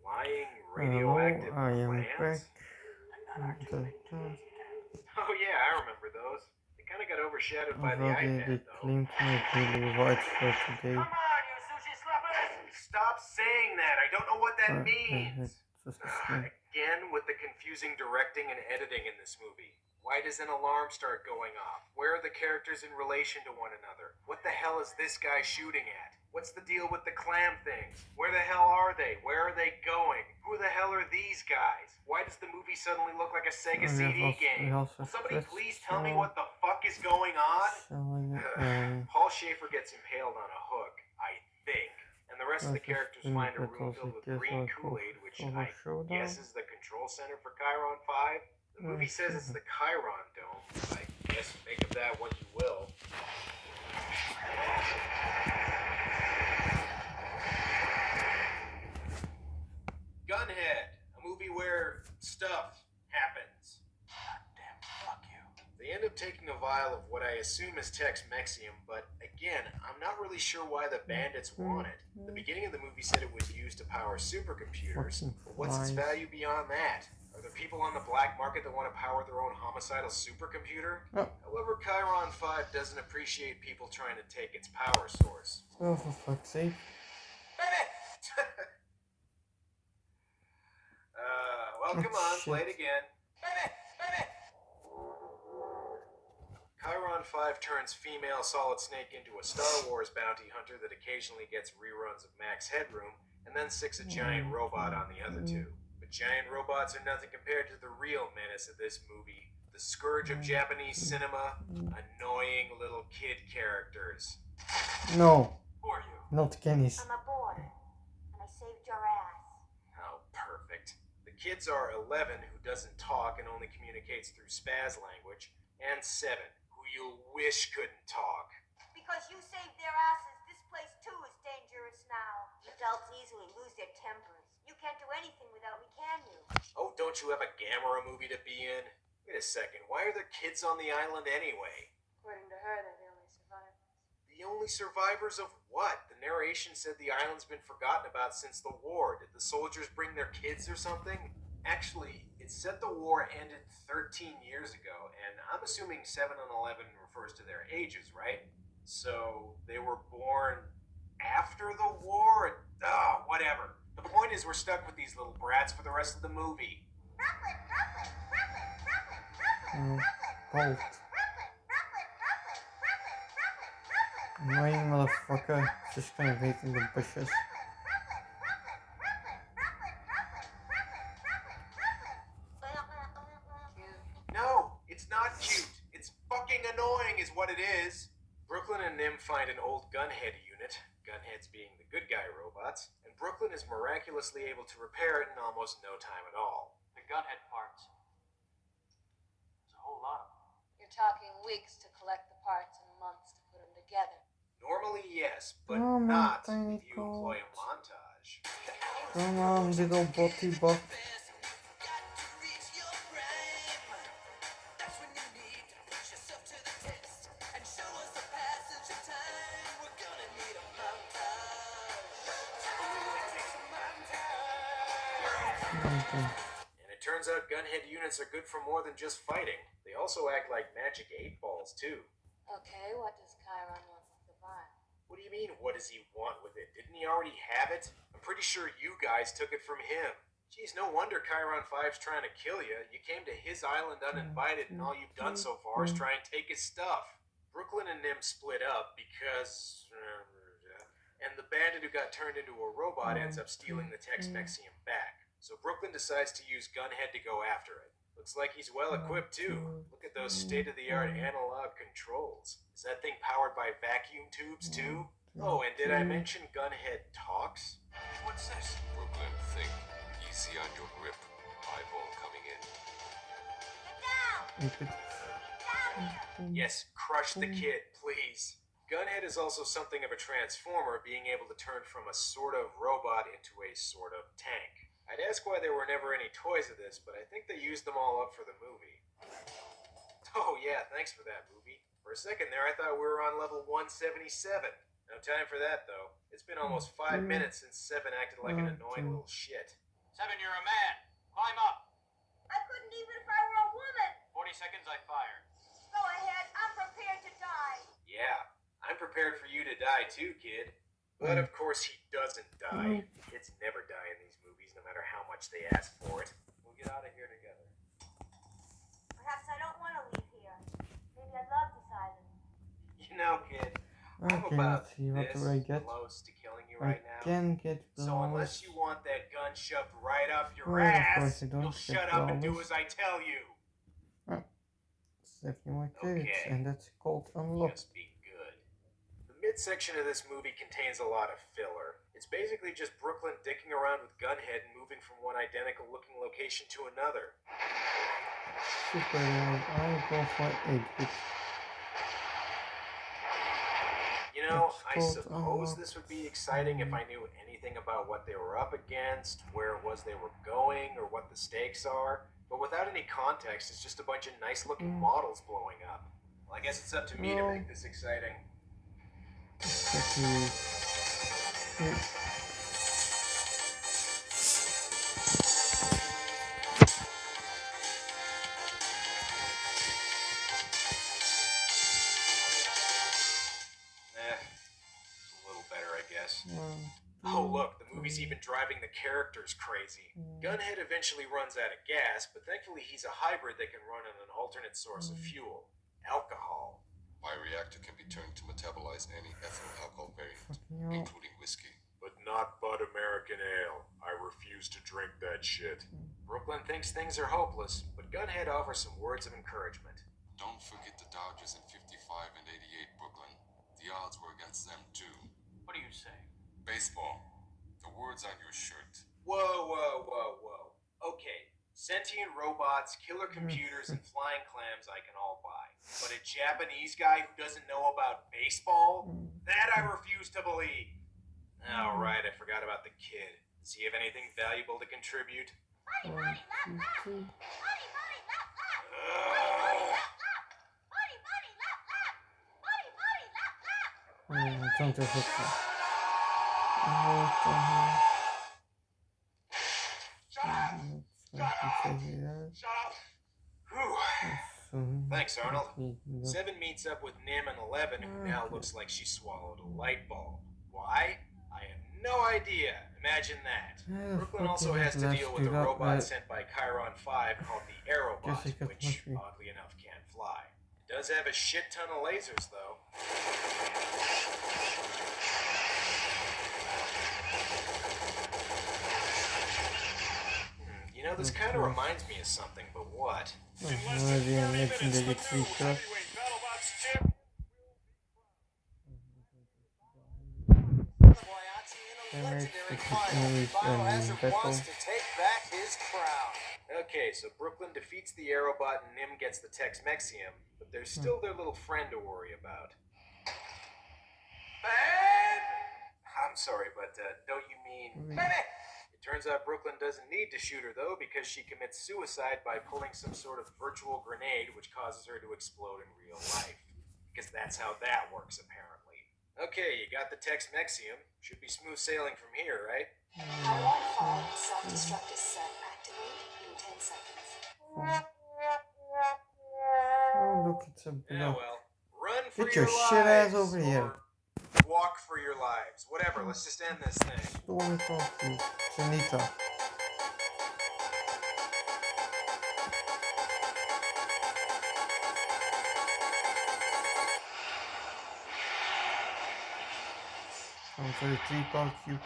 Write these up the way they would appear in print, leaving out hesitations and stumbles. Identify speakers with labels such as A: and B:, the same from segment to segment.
A: Flying
B: Hello,
A: radioactive
B: I am back.
A: plants? Oh yeah, I remember those. They kind of got overshadowed by the
B: Already
A: iPad
B: the
A: though.
B: claim to my daily rights for today.
A: Come on, you sushi slappers! Stop saying that. I don't know what that
B: It's
A: means.
B: just a scam.
A: Again with the confusing directing and editing in this movie. Why does an alarm start going off? Where are the characters in relation to one another? What the hell is this guy shooting at? What's the deal with the clam things? Where the hell are they? Where are they going? Who the hell are these guys? Why does the movie suddenly look like a Sega CD game?
B: We also
A: Will somebody
B: stressed,
A: please tell me what the fuck is going on?
B: selling
A: Paul Schaefer gets impaled on a hook, I think. And the rest of the
B: versus
A: characters
B: spin
A: find a room
B: battles.
A: filled
B: I
A: with
B: guess
A: green
B: I'll go
A: Kool-Aid, which
B: solo
A: I
B: showdown.
A: guess is the control center for Chiron 5. The movie says it's the Chiron Dome. I guess make of that what you will. Gunhead, a movie where stuff happens. Damn, fuck you. They end up taking a vial of what I assume is Tex-Mexium, but again, I'm not really sure why the bandits want it. The beginning of the movie said it was used to power supercomputers, but what's its value beyond that? Are there people on the black market that want to power their own homicidal supercomputer?
B: Oh.
A: However, Chiron 5 doesn't appreciate people trying to take its power source.
B: Oh, for fuck's sake.
A: Well, come on,
B: shit.
A: play it again. Chiron 5 turns female Solid Snake into a Star Wars bounty hunter that occasionally gets reruns of Max Headroom, and then sticks a giant robot on the other two. But giant robots are nothing compared to the real menace of this movie. The scourge of Japanese cinema, annoying little kid characters.
B: No,
A: Who are you?
B: not Kenny's.
C: I'm a boy, and I saved your ass.
A: How perfect. The kids are 11, who doesn't talk and only communicates through spaz language, and 7, who you wish couldn't talk.
C: Because you saved their asses, this place too is dangerous now. Adults easily lose their tempers. You can't do anything without me, can you?
A: Oh, don't you have a Gamera movie to be in? Wait a second, why are there kids on the island anyway?
C: According to her, they're the only survivors.
A: The only survivors of what? The narration said the island's been forgotten about since the war. Did the soldiers bring their kids or something? Actually, it said the war ended 13 years ago, and I'm assuming 7 and 11 refers to their ages, right? So they were born after the war? Whatever. The point is we're stuck with these little brats for the rest of the movie.
C: Brooklyn, Brooklyn, Brooklyn, Brooklyn, Brooklyn,
B: Bolt. Annoying motherfucker, just gonna wait in the bushes.
A: No, it's not cute. It's fucking annoying is what it is. Brooklyn and Nim find an old Gunhead unit, Gunheads being the good guy robots, and Brooklyn is miraculously able to repair it in almost no time at all.
D: The Gunhead parts. There's a whole lot of them.
E: You're talking weeks to collect the parts and months to put them together.
A: Normally, yes, but
B: Oh, my
A: not
B: tiny
A: if you employ a
B: goat.
A: montage.
B: Come on, little botty bot.
A: And it turns out Gunhead units are good for more than just fighting. They also act like magic 8-balls, too.
E: Okay, what does Chiron want with the vial?
A: What do you mean, what does he want with it? Didn't he already have it? I'm pretty sure you guys took it from him. Geez, no wonder Chiron 5's trying to kill you. You came to his island uninvited, and all you've done so far is try and take his stuff. Brooklyn and Nim split up because... and the bandit who got turned into a robot ends up stealing the Tex-Mexium back. So Brooklyn decides to use Gunhead to go after it. Looks like he's well equipped too. Look at those state-of-the-art analog controls. Is that thing powered by vacuum tubes too? Oh, and did I mention Gunhead talks?
F: What's this? Brooklyn, think. Easy on your grip. Eyeball coming in.
C: Get down!
A: Yes, crush the kid, please. Gunhead is also something of a transformer, being able to turn from a sort of robot into a sort of tank. I'd ask why there were never any toys of this, but I think they used them all up for the movie. Oh yeah, thanks for that, movie. For a second there, I thought we were on level 177. No time for that, though. It's been almost 5 minutes since 7 acted like an annoying little shit.
D: Seven, you're a man. Climb up.
C: I couldn't even if I were a woman.
D: 40 seconds, I fire.
C: Go ahead. I'm prepared to die.
A: Yeah, I'm prepared for you to die too, kid. But of course he doesn't die. Kids never die in these movies, no matter how much they ask for it. We'll get out of here together.
C: Perhaps I don't want to leave here. Maybe I love this island.
A: You know, kid, I'm
B: Okay,
A: about
B: let's see what
A: this
B: do I get.
A: close to killing you
B: I
A: right now.
B: can get
A: So unless
B: flowers.
A: you want that gun shoved right up your
B: Well, of
A: ass,
B: course I don't
A: you'll
B: get
A: shut up and do
B: flowers.
A: as I tell you.
B: 70 more credits,
A: Okay.
B: and that's called unlock.
A: Just be good. The midsection of this movie contains a lot of filler. It's basically just Brooklyn dicking around with Gunhead and moving from one identical looking location to another.
B: Super loud. I go for 8-bit.
A: You know,
B: It's
A: I
B: called
A: suppose
B: unlock.
A: this would be exciting if I knew anything about what they were up against, where it was they were going, or what the stakes are. But without any context, it's just a bunch of nice looking models blowing up. Well, I guess it's up to me to
B: No.
A: make this exciting. It's a little better, I guess. Oh, look, the movie's even driving the characters crazy. Gunhead eventually runs out of gas, but thankfully he's a hybrid that can run on an alternate source of fuel. Alcohol.
F: My reactor can be turned to metabolize any ethyl alcohol variant,
B: Fucking hell.
F: including whiskey.
A: But not Bud American Ale. I refuse to drink that shit. Brooklyn thinks things are hopeless, but Gunhead offers some words of encouragement.
F: Don't forget the Dodgers in 55 and 88, Brooklyn. The odds were against them, too.
D: What do you say?
F: Baseball. The words on your shirt.
A: Whoa, whoa, whoa, whoa. Okay, sentient robots, killer computers, and flying clams I can all buy. But a Japanese guy who doesn't know about baseball? That I refuse to believe. All right, I forgot about the kid. Does he have anything valuable to contribute?
C: Buddy, buddy, lap, lap. Buddy, buddy, lap, lap. Buddy, buddy, lap, lap. Buddy, buddy, lap, lap.
B: Don't do it. What the hell?
A: Shut up!
B: Shut
A: up! Whew. Thanks, Arnold. 7 meets up with Nim and 11, who now looks like she swallowed a light bulb. Why? I have no idea. Imagine that. Brooklyn also has to deal with a robot sent by Chiron 5 called the Aerobot, which, oddly enough, can't fly. It does have a shit ton of lasers, though. You know, this kind of reminds me of something, but what? Okay, so Brooklyn defeats the Aerobot and Nim gets the Tex-Mexium, but there's still their little friend to worry about. Babe! I'm sorry, but don't you mean... Baby! It turns out Brooklyn doesn't need to shoot her, though, because she commits suicide by pulling some sort of virtual grenade, which causes her to explode in real life. Because that's how that works, apparently. Okay, you got the Tex-Mexium. Should be smooth sailing from here, right?
E: Chiron 5 self-destruct is set. Activate in 10 seconds.
B: Oh, look, it's a
A: Yeah,
B: block.
A: well, run for
B: Get
A: your
B: your
A: lives,
B: shit ass over
A: or
B: here.
A: walk for your lives. Whatever, let's just end this thing.
B: Don't talk to Janita. I'm for the 3 pound cube.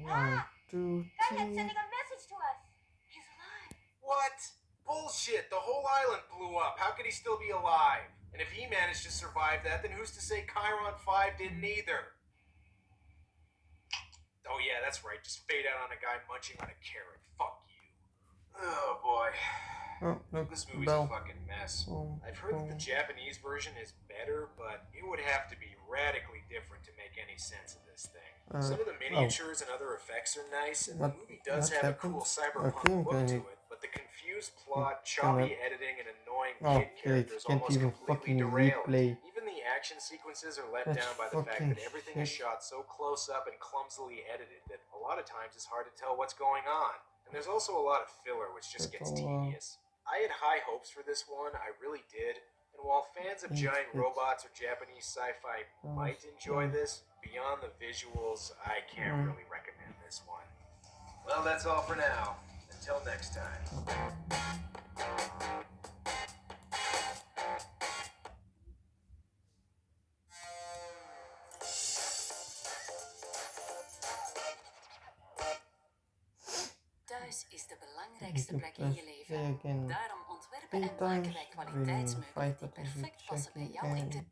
B: 1, 2,
C: Gunhead's
B: 3.
C: sending a message to us. He's alive.
A: What? Bullshit, the whole island blew up. How could he still be alive? And if he managed to survive that, then who's to say Chiron 5 didn't either? Oh yeah, that's right, just fade out on a guy munching on a carrot. Fuck you. Oh boy.
B: Oh, look,
A: This movie's
B: bell.
A: a fucking mess.
B: Boom,
A: I've heard that the
B: boom.
A: Japanese version is better, but it would have to be radically different to make any sense of this thing. Some of the miniatures and other effects are nice, and the movie does
B: what
A: have a
B: happened?
A: cool
B: I
A: cyberpunk
B: think
A: look
B: I-
A: to it, but the confused plot, choppy editing, and annoying
B: Oh,
A: kid
B: great,
A: characters
B: can't
A: almost
B: even
A: completely
B: fucking
A: derail it.
B: replay.
A: Even the action sequences are let
B: That's
A: down by the fact
B: fucking
A: that everything is
B: shit.
A: shot so close up and clumsily edited that a lot of times it's hard to tell what's going on. And there's also a lot of filler, which just
B: That's
A: gets
B: all,
A: tedious. I had high hopes for this one, I really did. And while fans of
B: 8
A: giant
B: bit.
A: robots or Japanese sci-fi might enjoy this, beyond the visuals, I can't really recommend this one. Well, that's all for now. Until next time.
E: Thuis is de belangrijkste plek in je leven.
B: Again.
E: Daarom ontwerpen
B: 3
E: en
B: times,
E: maken wij
B: winning
E: kwaliteitsmeubelen
B: 5
E: die
B: times with
E: perfect passen bij
B: checking
E: jouw
B: and
E: inter...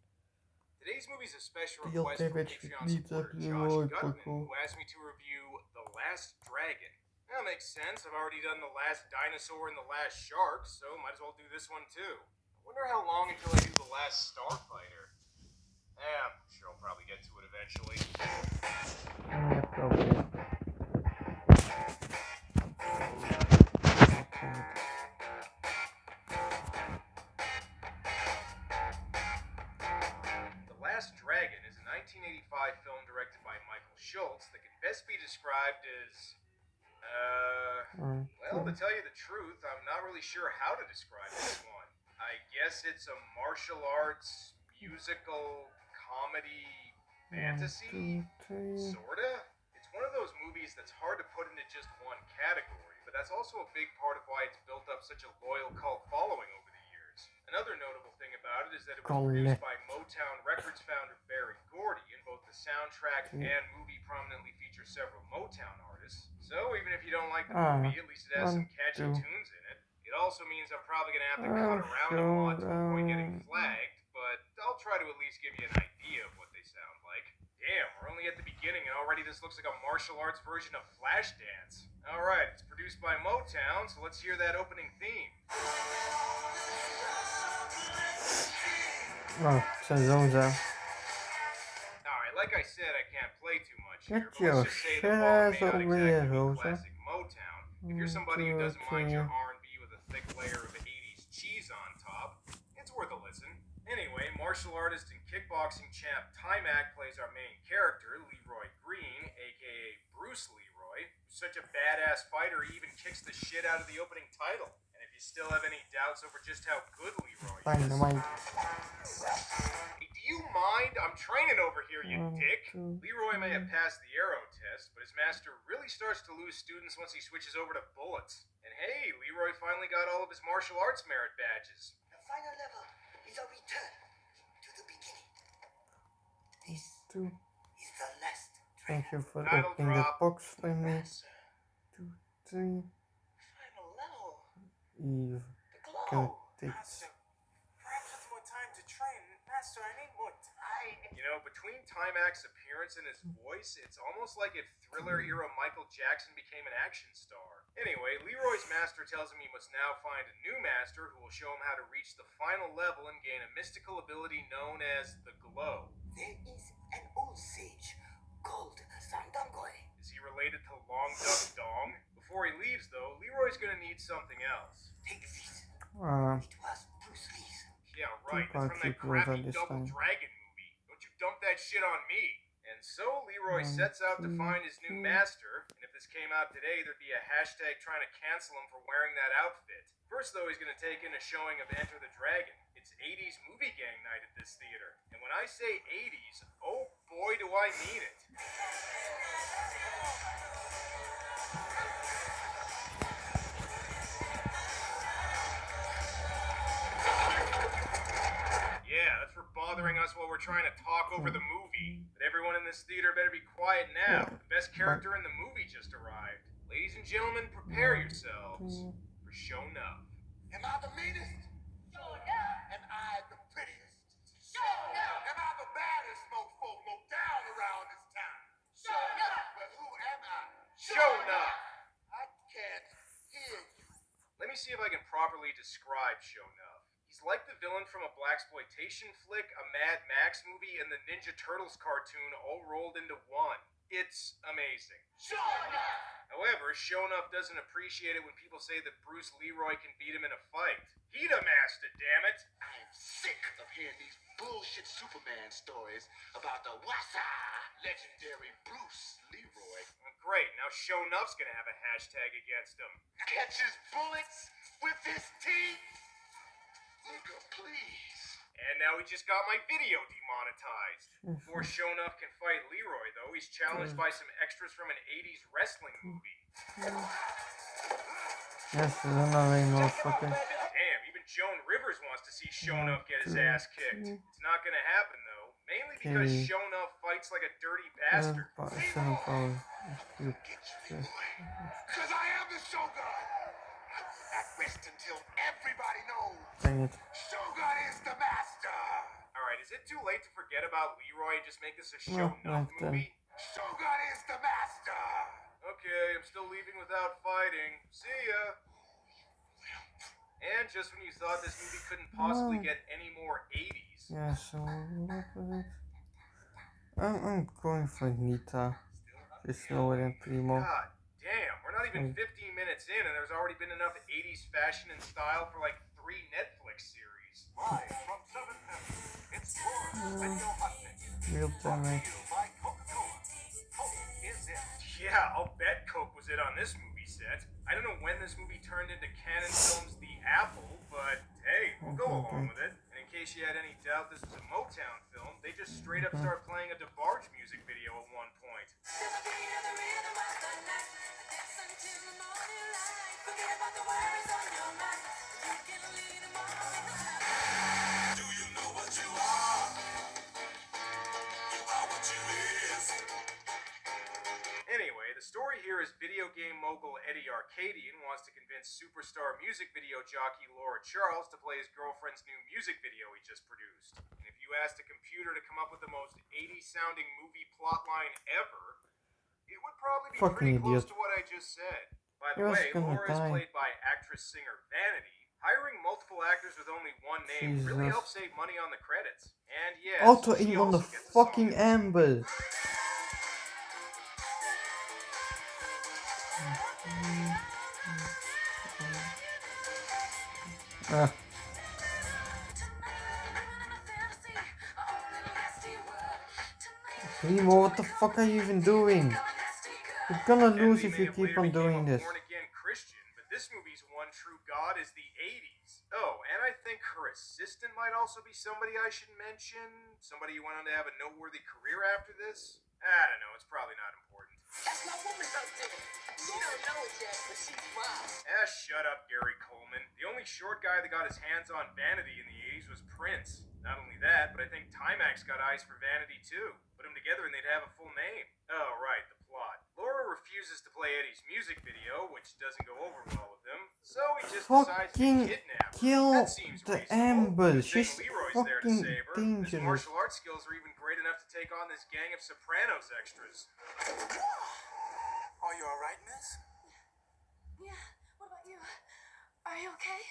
A: Today's movie is a special
B: Steel
A: request from
B: cabbage
A: Patreon
B: with
A: supporter
B: pizza,
A: Josh
B: Leroy
A: Gutman,
B: Coco.
A: who asked me to review The Last Dragon. That makes sense. I've already done The Last Dinosaur and The Last Shark, so might as well do this one too. I wonder how long until I do The Last Starfighter. I'm sure I'll probably get to it eventually.
B: Yeah, probably.
A: The Last Dragon is a 1985 film directed by Michael Schultz that can best be described as... Well, to tell you the truth, I'm not really sure how to describe this one. I guess it's a martial arts, musical, comedy, fantasy?
B: 1, 2, 3.
A: Sorta? It's one of those movies that's hard to put into just one category, but that's also a big part of why it's built up such a loyal cult following over the years. Another notable thing about it is that it was produced by Motown Records founder Berry Gordy, and both the soundtrack and movie prominently feature several Motown artists. So even if you don't like the movie, at least it has some catchy tunes in it. It also means I'm probably going to have to cut around them a lot to avoid getting flagged, but I'll try to at least give you an idea of what they sound like. Damn, we're only at the beginning and already this looks like a martial arts version of Flashdance. Alright, it's produced by Motown, so let's hear that opening theme.
B: Oh, zijn zoon zo.
A: Alright, like I said, I can't play too much here,
B: Get
A: but
B: your
A: let's just say the volume may not
B: shit
A: exactly
B: away,
A: be
B: Rosa.
A: classic Motown. If you're somebody who doesn't mind your R&B with a thick layer of 80s cheese on top, it's worth a listen. Anyway, martial artist and kickboxing champ Timac plays our main character, Leroy Green, aka Bruce Leroy, who's such a badass fighter he even kicks the shit out of the opening title. And if you still have any doubts over just how good Leroy is... Hey, do you mind? I'm training over here, you dick. Leroy may have passed the arrow test, but his master really starts to lose students once he switches over to bullets. And hey, Leroy finally got all of his martial arts merit badges.
G: The final level is a return to the beginning. This is the last
B: Thank you for
A: Title
B: opening the
A: drop.
B: box for me. 2, 3.
G: final level.
B: Eve.
G: The glow.
B: Go take
G: Perhaps with more time to train. Master, I need more time.
A: You know, between Timac's appearance and his voice, it's almost like if Thriller-era Michael Jackson became an action star. Anyway, Leroy's master tells him he must now find a new master who will show him how to reach the final level and gain a mystical ability known as the Glow.
G: There is an old sage called Sandangoy.
A: Is he related to Long Duck Dong? Before he leaves, though, Leroy's gonna need something else.
G: Take this.
B: Ah,
G: It was Bruce Lee's.
A: Yeah, right.
B: Two
A: That's from that
B: parts equals
A: crappy
B: this
A: Double
B: time.
A: Dragon movie. Don't you dump that shit on me. And so Leroy sets out to find his new master, and if this came out today, there'd be a hashtag trying to cancel him for wearing that outfit. First, though, he's going to take in a showing of Enter the Dragon. It's 80s movie gang night at this theater. And when I say 80s, oh boy do I mean it. Yeah, that's for bothering us while we're trying to talk over the movie. But everyone in this theater better be quiet now. The best character in the movie just arrived. Ladies and gentlemen, prepare yourselves for Show Enough.
G: Am I the meanest?
C: Show enough.
G: Am I the prettiest?
C: Show enough.
G: Am I the baddest mofo low down around this town?
C: Show enough.
G: But who am I?
A: Show Enough!
G: I can't hear you.
A: Let me see if I can properly describe Show Enough. He's like the villain from a blaxploitation flick, a Mad Max movie, and the Ninja Turtles cartoon all rolled into one. It's amazing. However, Shonuff doesn't appreciate it when people say that Bruce Leroy can beat him in a fight. He the master, damn it!
D: I'm sick of hearing these bullshit Superman stories about the Wassa legendary Bruce Leroy.
A: Great, now Shonuff's gonna have a hashtag against him.
D: Catches bullets with his teeth? Nigga, please.
A: And now he just got my video demonetized. Before Shonuff can fight Leroy, though, he's challenged by some extras from an 80s wrestling movie.
B: Yes, another motherfucker.
A: Damn, even Joan Rivers wants to see Shonuff get his ass kicked. It's not gonna happen, though. Mainly because Shonuff fights like a dirty bastard.
D: Because I am the Shogun. At rest until everybody knows.
B: Dang it.
D: Shogun is the master.
A: Alright, is it too late to forget about Leroy and just make this a Shonuff movie?
D: Shogun is the master.
A: Okay, I'm still leaving without fighting. See ya. And just when you thought this movie couldn't possibly get any more 80s.
B: Yeah, so I'm going for Nita. Just know it, Primo.
A: God damn, we're not even 15 minutes in and there's already been enough 80s fashion and style for like 3 Netflix series.
D: Live from 7 it's Florida Video Hot Mix.
B: Real time,
D: By Coca-Cola. Coke is it.
A: Yeah, I'll bet Coke was it on this movie set. I don't know when this movie turned into Canon Films' The Apple, but hey, we'll go along with it. And in case you had any doubt this was a Motown film, they just straight up start playing a DeBarge music video at one point.
F: Do you know what you are? You are what you is.
A: Anyway, the story here is video game mogul Eddie Arcadian wants to convince superstar music video jockey Laura Charles to play his girlfriend's new music video he just produced. And if you asked a computer to come up with the most 80s sounding movie plotline ever, it would probably be pretty close to what I just said. By the way, Laura is played by actress-singer Vanity. Hiring multiple actors with only one name really helps save money on the credits. And yes,
B: Auto
A: she
B: aim on the
A: also gets a
B: fucking
A: song.
B: amber. Primo, what the fuck are you even doing? You're gonna lose if you keep on doing this.
A: Born-again Christian, but this movie's one true god is the 80s. Oh, and I think her assistant might also be somebody I should mention. Somebody who went on to have a noteworthy career after this. I don't know, it's probably not important.
D: That's my woman out there. You don't know it yet, but she's mine.
A: Shut up, Gary Coleman. The only short guy that got his hands on Vanity in the 80s was Prince. Not only that, but I think Timex got eyes for Vanity too. Put them together and they'd have a full name. Oh, right, the plot. Laura refuses to play Eddie's music video, which doesn't go over well with him. So he just decides to kidnap her.
B: Kill
A: That seems
B: the
A: reasonable.
B: amber.
A: Good thing
B: She's
A: Leroy's there to
B: fucking
A: save her. His
B: dangerous.
A: martial arts skills are even great enough to take on this gang of Sopranos extras.
D: Are you alright, miss?
E: Yeah, what about you? Are you okay?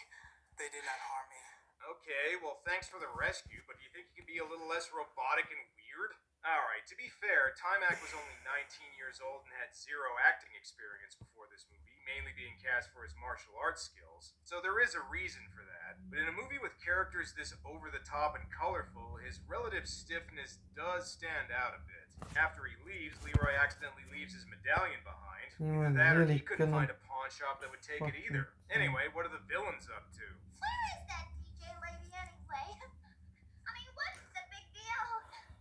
D: They did not harm me.
A: Okay, well, thanks for the rescue, but do you think you could be a little less robotic and weird? Alright, to be fair, Timac was only 19 years old and had zero acting experience before this movie, mainly being cast for his martial arts skills, so there is a reason for that. But in a movie with characters this over-the-top and colorful, his relative stiffness does stand out a bit. After he leaves, Leroy accidentally leaves his medallion behind. Either that or he couldn't find a pawn shop that would take it either. Anyway, what are the villains up to?
C: Where is that DJ lady anyway? I mean, what's the big deal?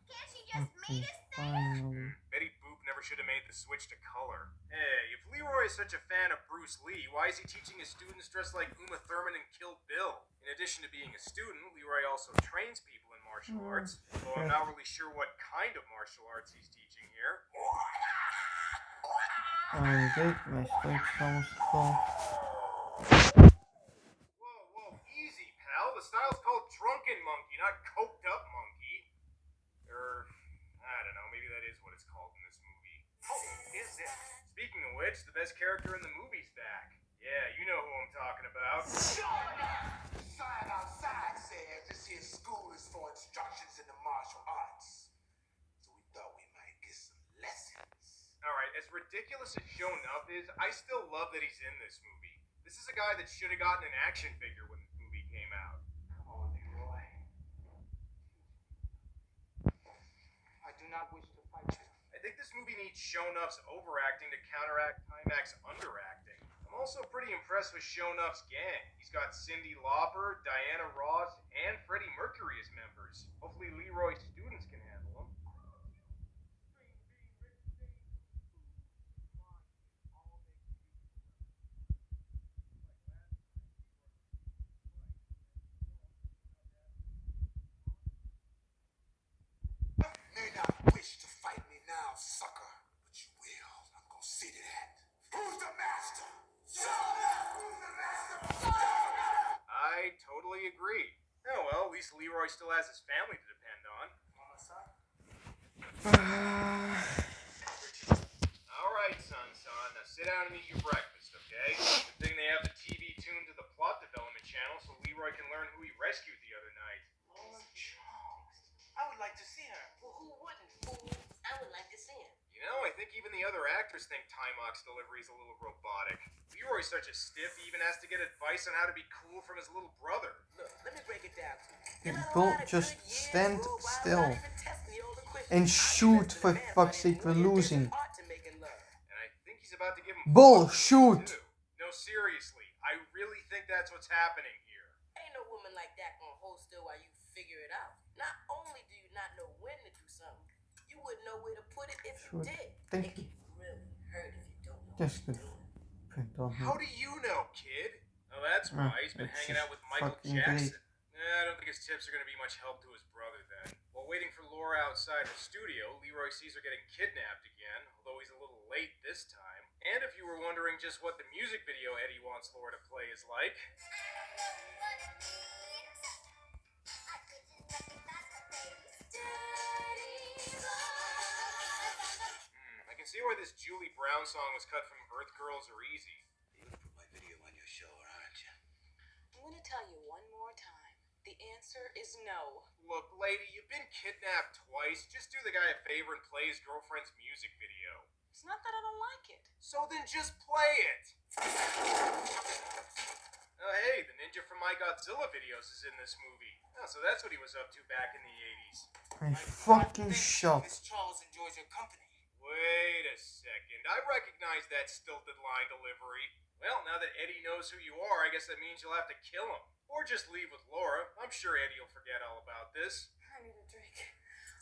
C: Can't she just meet us there?
A: Betty Boop never should have made the switch to color. Hey, if Leroy is such a fan of Bruce Lee, why is he teaching his students dressed like Uma Thurman and Kill Bill? In addition to being a student, Leroy also trains people in martial arts, though I'm not really sure what kind of martial arts he's teaching here. Whoa, easy, pal. The style's called Drunken Monkey, not Coked Up Monkey. I don't know, maybe that is what it's called in this movie. Oh, is it? Speaking of which, the best character in the movie's back. Yeah, you know who I'm talking about.
D: The sign outside says this here school is for instructions in the martial arts. So we thought we might get some lessons.
A: as ridiculous as Shonuff is, I still love that he's in this movie. This is a guy that should have gotten an action figure when the movie came out.
G: Come on, Leroy. I do not wish to fight you.
A: I think this movie needs Shonuff's overacting to counteract Timac's underacting. I'm also pretty impressed with Shonuff's gang. He's got Cyndi Lauper, Diana Ross, and Freddie Mercury as members. Hopefully Leroy's students can handle them.
F: May not wish to fight me now, sucker, but you will. I'm gonna see to that. Who's the master? Show me who's the master.
A: I totally agree. Oh well, at least Leroy still has his family to depend on. Alright, son. Now sit down and eat your breakfast, okay? Good thing they have the TV tuned to the plot development channel so Leroy can learn who he rescued the other night.
G: Laura Charles. I would like to see her.
H: Well, who wouldn't, fool? I would like to see him.
A: You know, I think even the other actors think Timok's delivery is a little robotic. Leroy's such a stiff, he even has to get advice on how to be cool from his little brother.
H: Look, let me break it down to
B: You
H: you.
B: don't just stand still and shoot, for fuck's sake, we're losing.
A: And I think he's about to give him
B: Bull,
A: fucking
B: shoot!
A: too. No, seriously, I really think that's what's happening here.
H: Ain't no woman like that gonna hold still while you figure it out. Not only do you not know when to do something, you wouldn't know where to put it if you
B: Shoot.
H: did.
B: Thank
H: It
B: you.
H: can really hurt if you don't know
B: Just
H: what
B: good.
H: you're doing.
B: Print on
A: How
B: him.
A: do you know, kid? Oh, that's why he's been
B: that's
A: hanging out with
B: just
A: Michael
B: fucking
A: Jackson.
B: great.
A: I don't think his tips are going to be much help to his brother then. While waiting for Laura outside her studio, Leroy sees her getting kidnapped again, although he's a little late this time. And if you were wondering just what the music video Eddie wants Laura to play is like, I can see why this Julie Brown song was cut from Earth Girls Are Easy.
G: You're gonna put my video on your show, aren't you?
I: I'm gonna tell you one more time. The answer is no.
A: Look, lady, you've been kidnapped twice. Just do the guy a favor and play his girlfriend's music video.
I: It's not that I don't like it.
A: So then just play it. Oh, hey, the ninja from My Godzilla videos is in this movie. Oh, so that's what he was up to back in the 80s.
B: I fucking shot.
G: Miss Charles enjoys your company.
A: Wait a second. I recognize that stilted line delivery. Well, now that Eddie knows who you are, I guess that means you'll have to kill him. Or just leave with Laura. I'm sure Eddie will forget all about this.
I: I need a drink.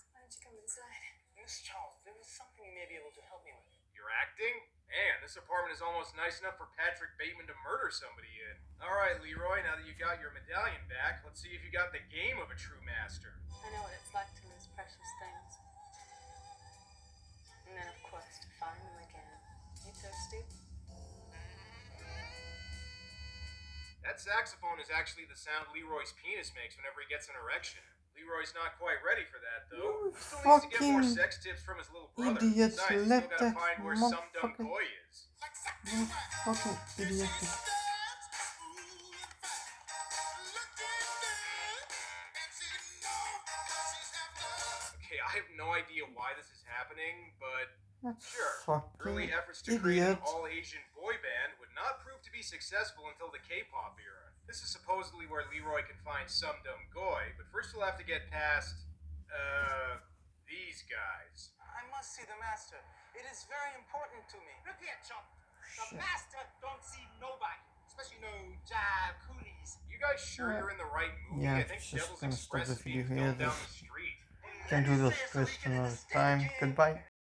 I: Why don't you come inside?
G: Miss Charles, there is something you may be able to help me with.
A: You're acting? Man, this apartment is almost nice enough for Patrick Bateman to murder somebody in. Alright, Leroy, now that you got your medallion back, let's see if you got the game of a true master.
I: I know what it's like to lose precious things. And then, of course, to find them again. You thirsty?
A: That saxophone is actually the sound Leroy's penis makes whenever he gets an erection. Leroy's not quite ready for that, though.
B: You
A: He still needs to get more
B: fucking
A: sex tips from his little brother.
B: idiots,
A: Besides, he's
B: let
A: still gotta
B: that
A: find where some dumb
B: motherfucker-
A: boy is.
B: You fucking idiotic.
A: Okay, I have no idea why this is happening, but
B: That's
A: sure. Early
B: fucking
A: efforts to create an
B: idiot.
A: all-Asian boy band would not prove to be successful until the K-pop era. This is supposedly where Leroy can find some dumb goy, but first he'll have to get past, these guys.
G: I must see the master. It is very important to me. Look here, chump. The master don't see nobody, especially no jive coolies.
A: You guys sure you're in the right movie?
B: Yeah,
A: I think
B: it's just
A: Devil's
B: gonna stop
A: Express
B: the
A: is being
B: video here.
A: filmed down
B: This
A: the street.
B: can do this first another time. Goodbye.